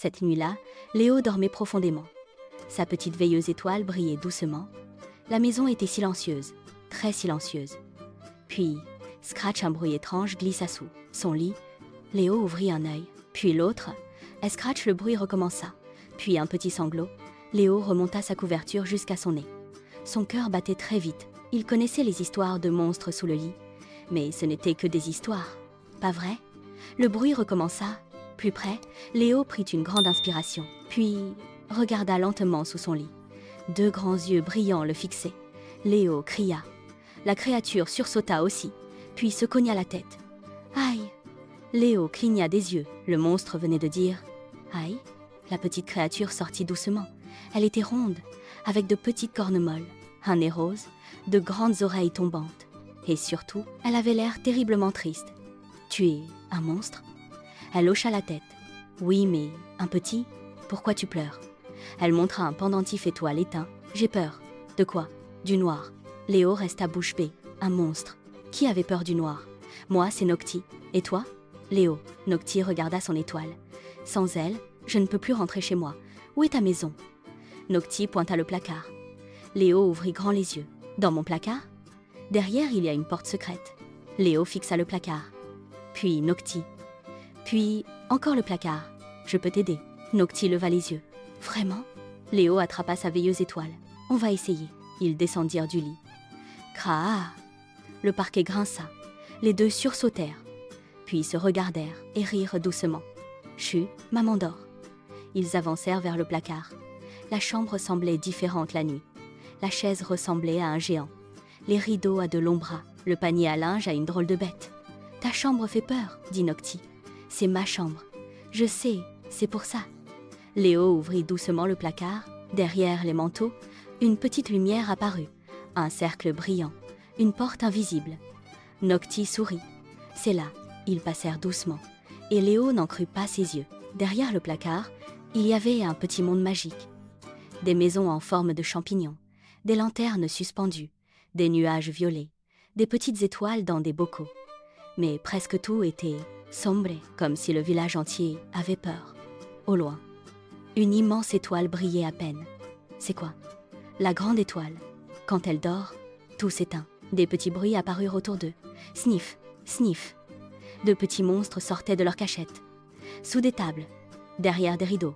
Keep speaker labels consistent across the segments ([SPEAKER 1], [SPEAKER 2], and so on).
[SPEAKER 1] Cette nuit-là, Léo dormait profondément. Sa petite veilleuse étoile brillait doucement. La maison était silencieuse, très silencieuse. Puis, Scratch, un bruit étrange, glissa sous son lit. Léo ouvrit un œil, puis l'autre. À Scratch, le bruit recommença. Puis un petit sanglot. Léo remonta sa couverture jusqu'à son nez. Son cœur battait très vite. Il connaissait les histoires de monstres sous le lit. Mais ce n'étaient que des histoires. Pas vrai? Le bruit recommença. Plus près, Léo prit une grande inspiration, puis regarda lentement sous son lit. Deux grands yeux brillants le fixaient. Léo cria. La créature sursauta aussi, puis se cogna la tête. Aïe! Léo cligna des yeux. Le monstre venait de dire aïe. La petite créature sortit doucement. Elle était ronde, avec de petites cornes molles, un nez rose, de grandes oreilles tombantes. Et surtout, elle avait l'air terriblement triste. Tu es un monstre? Elle hocha la tête. Oui, mais un petit? Pourquoi tu pleures? Elle montra un pendentif étoile éteint. J'ai peur. De quoi? Du noir. Léo resta bouche bée. Un monstre. Qui avait peur du noir? Moi, c'est Nocti. Et toi? Léo. Nocti regarda son étoile. Sans elle, je ne peux plus rentrer chez moi. Où est ta maison? Nocti pointa le placard. Léo ouvrit grand les yeux. Dans mon placard? Derrière, il y a une porte secrète. Léo fixa le placard. Puis Nocti. Puis encore le placard. Je peux t'aider. Nocti leva les yeux. Vraiment? Léo attrapa sa veilleuse étoile. On va essayer. Ils descendirent du lit. Craa! Le parquet grinça. Les deux sursautèrent. Puis se regardèrent et rirent doucement. Chut, maman dort. Ils avancèrent vers le placard. La chambre semblait différente la nuit. La chaise ressemblait à un géant. Les rideaux à de longs bras. Le panier à linge à une drôle de bête. Ta chambre fait peur, dit Nocti. C'est ma chambre. Je sais, c'est pour ça. Léo ouvrit doucement le placard. Derrière les manteaux, une petite lumière apparut. Un cercle brillant. Une porte invisible. Nocti sourit. C'est là. Ils passèrent doucement. Et Léo n'en crut pas ses yeux. Derrière le placard, il y avait un petit monde magique. Des maisons en forme de champignons. Des lanternes suspendues. Des nuages violets. Des petites étoiles dans des bocaux. Mais presque tout était sombre, comme si le village entier avait peur. Au loin, une immense étoile brillait à peine. C'est quoi? La grande étoile. Quand elle dort, tout s'éteint. Des petits bruits apparurent autour d'eux. Sniff, sniff. De petits monstres sortaient de leurs cachettes. Sous des tables, derrière des rideaux,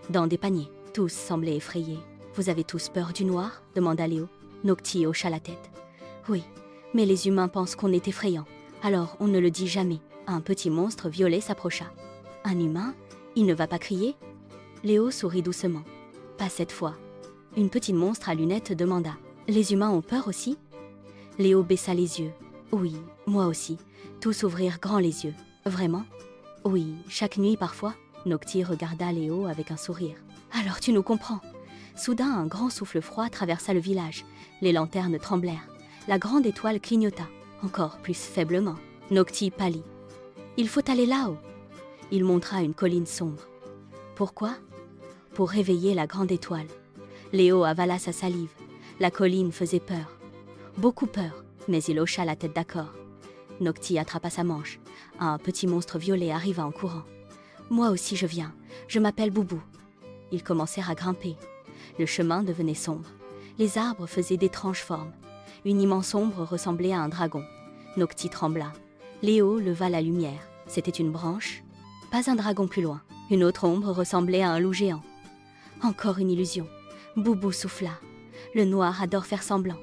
[SPEAKER 1] dans des paniers. Tous semblaient effrayés. Vous avez tous peur du noir? Demanda Léo. Nocti hocha la tête. Oui, mais les humains pensent qu'on est effrayant. Alors on ne le dit jamais. Un petit monstre violet s'approcha. Un humain? Il ne va pas crier? Léo sourit doucement. Pas cette fois. Une petite monstre à lunettes demanda. Les humains ont peur aussi? Léo baissa les yeux. Oui, moi aussi. Tous ouvrirent grand les yeux. Vraiment? Oui, chaque nuit parfois. Nocti regarda Léo avec un sourire. Alors tu nous comprends. Soudain, un grand souffle froid traversa le village. Les lanternes tremblèrent. La grande étoile clignota, encore plus faiblement. Nocti pâlit. Il faut aller là-haut. Il montra une colline sombre. Pourquoi? Pour réveiller la grande étoile. Léo avala sa salive. La colline faisait peur. Beaucoup peur, mais il hocha la tête d'accord. Nocti attrapa sa manche. Un petit monstre violet arriva en courant. Moi aussi je viens. Je m'appelle Boubou. Ils commencèrent à grimper. Le chemin devenait sombre. Les arbres faisaient d'étranges formes. Une immense ombre ressemblait à un dragon. Nocti trembla. Léo leva la lumière. C'était une branche. Pas un dragon plus loin. Une autre ombre ressemblait à un loup géant. Encore une illusion. Boubou souffla. Le noir adore faire semblant.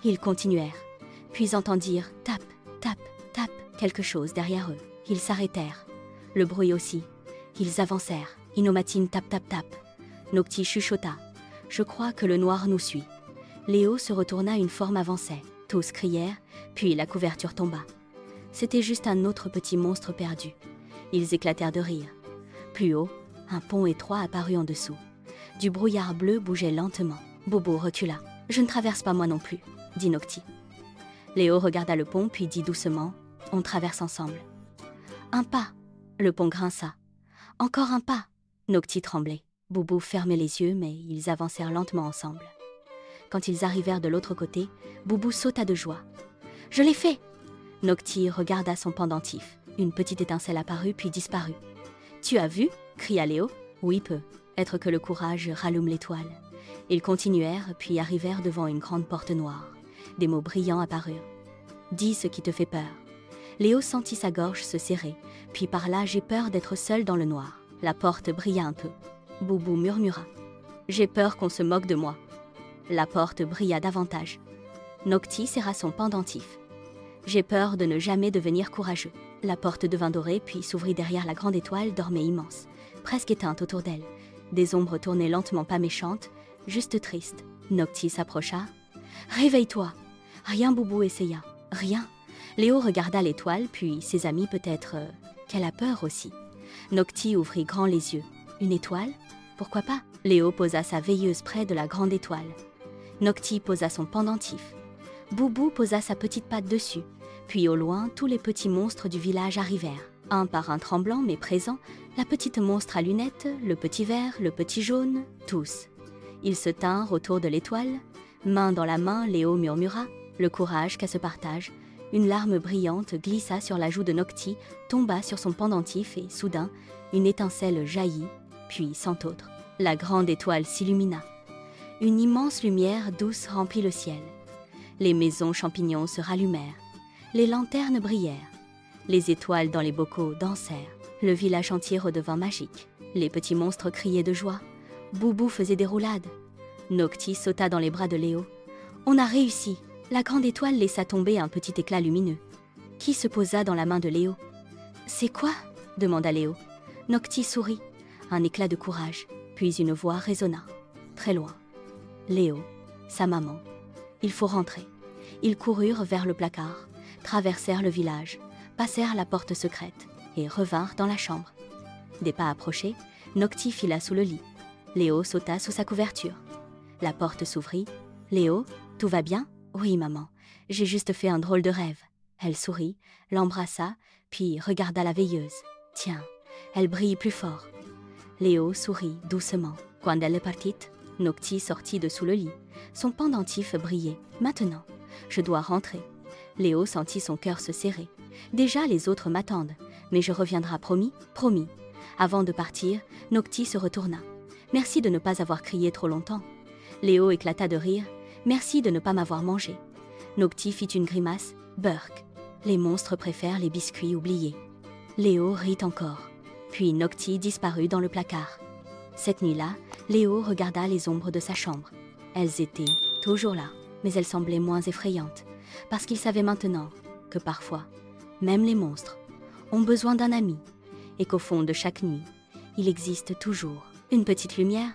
[SPEAKER 1] Ils continuèrent. Puis entendirent tape, tape, tape quelque chose derrière eux. Ils s'arrêtèrent. Le bruit aussi. Ils avancèrent. Inomatine tape, tape, tape. Nocti chuchota. Je crois que le noir nous suit. Léo se retourna, une forme avançait. Tous crièrent, puis la couverture tomba. C'était juste un autre petit monstre perdu. Ils éclatèrent de rire. Plus haut, un pont étroit apparut en dessous. Du brouillard bleu bougeait lentement. Bobo recula. « Je ne traverse pas moi non plus », dit Nocti. Léo regarda le pont puis dit doucement « On traverse ensemble ». Un pas. Le pont grinça. Encore un pas. Nocti tremblait. Boubou fermait les yeux, mais ils avancèrent lentement ensemble. Quand ils arrivèrent de l'autre côté, Boubou sauta de joie. « Je l'ai fait !» Nocti regarda son pendentif. Une petite étincelle apparut puis disparut. « Tu as vu ?» cria Léo. Oui, peut-être que le courage rallume l'étoile. Ils continuèrent, puis arrivèrent devant une grande porte noire. Des mots brillants apparurent. « Dis ce qui te fait peur. » Léo sentit sa gorge se serrer, puis parla « J'ai peur d'être seul dans le noir. » La porte brilla un peu. Boubou murmura « J'ai peur qu'on se moque de moi. » La porte brilla davantage. Noctis serra son pendentif. « J'ai peur de ne jamais devenir courageux. » La porte devint dorée, puis s'ouvrit derrière la grande étoile dormait immense, presque éteinte autour d'elle. Des ombres tournaient lentement, pas méchantes, juste tristes. Noctis s'approcha. « Réveille-toi !» Rien, Boubou essaya. Rien. Léo regarda l'étoile, puis ses amis peut-être qu'elle a peur aussi. Noctis ouvrit grand les yeux. Une étoile? Pourquoi pas? Léo posa sa veilleuse près de la grande étoile. Noctis posa son pendentif. Boubou posa sa petite patte dessus. Puis au loin, tous les petits monstres du village arrivèrent. Un par un tremblant mais présent, la petite monstre à lunettes, le petit vert, le petit jaune, tous. Ils se tinrent autour de l'étoile. Main dans la main, Léo murmura « Le courage qu'à ce partage ». Une larme brillante glissa sur la joue de Noctis, tomba sur son pendentif et, soudain, une étincelle jaillit, puis, sans autre, la grande étoile s'illumina. Une immense lumière douce remplit le ciel. Les maisons champignons se rallumèrent. Les lanternes brillèrent. Les étoiles dans les bocaux dansèrent. Le village entier redevint magique. Les petits monstres criaient de joie. Boubou faisait des roulades. Noctis sauta dans les bras de Léo. « On a réussi !» La grande étoile laissa tomber un petit éclat lumineux, qui se posa dans la main de Léo. « C'est quoi ?» demanda Léo. Noctis sourit. Un éclat de courage, puis une voix résonna. Très loin. Léo, sa maman. Il faut rentrer. Ils coururent vers le placard, traversèrent le village, passèrent la porte secrète et revinrent dans la chambre. Des pas approchés, Noctis fila sous le lit. Léo sauta sous sa couverture. La porte s'ouvrit. « Léo, tout va bien ?»« Oui, maman. J'ai juste fait un drôle de rêve. » Elle sourit, l'embrassa, puis regarda la veilleuse. « Tiens, elle brille plus fort. » Léo sourit doucement. « Quand elle est partie ?» Noctis sortit de sous le lit. Son pendentif brillait. « Maintenant, je dois rentrer. » Léo sentit son cœur se serrer. « Déjà, les autres m'attendent. Mais je reviendrai, promis, promis. » Avant de partir, Noctis se retourna. « Merci de ne pas avoir crié trop longtemps. » Léo éclata de rire. « Merci de ne pas m'avoir mangé. » Noctis fit une grimace. « Burk. Les monstres préfèrent les biscuits oubliés. » Léo rit encore. Puis Noctis disparut dans le placard. Cette nuit-là, Léo regarda les ombres de sa chambre. Elles étaient toujours là, mais elles semblaient moins effrayantes, parce qu'il savait maintenant que parfois, même les monstres ont besoin d'un ami, et qu'au fond de chaque nuit, il existe toujours une petite lumière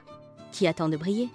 [SPEAKER 1] qui attend de briller.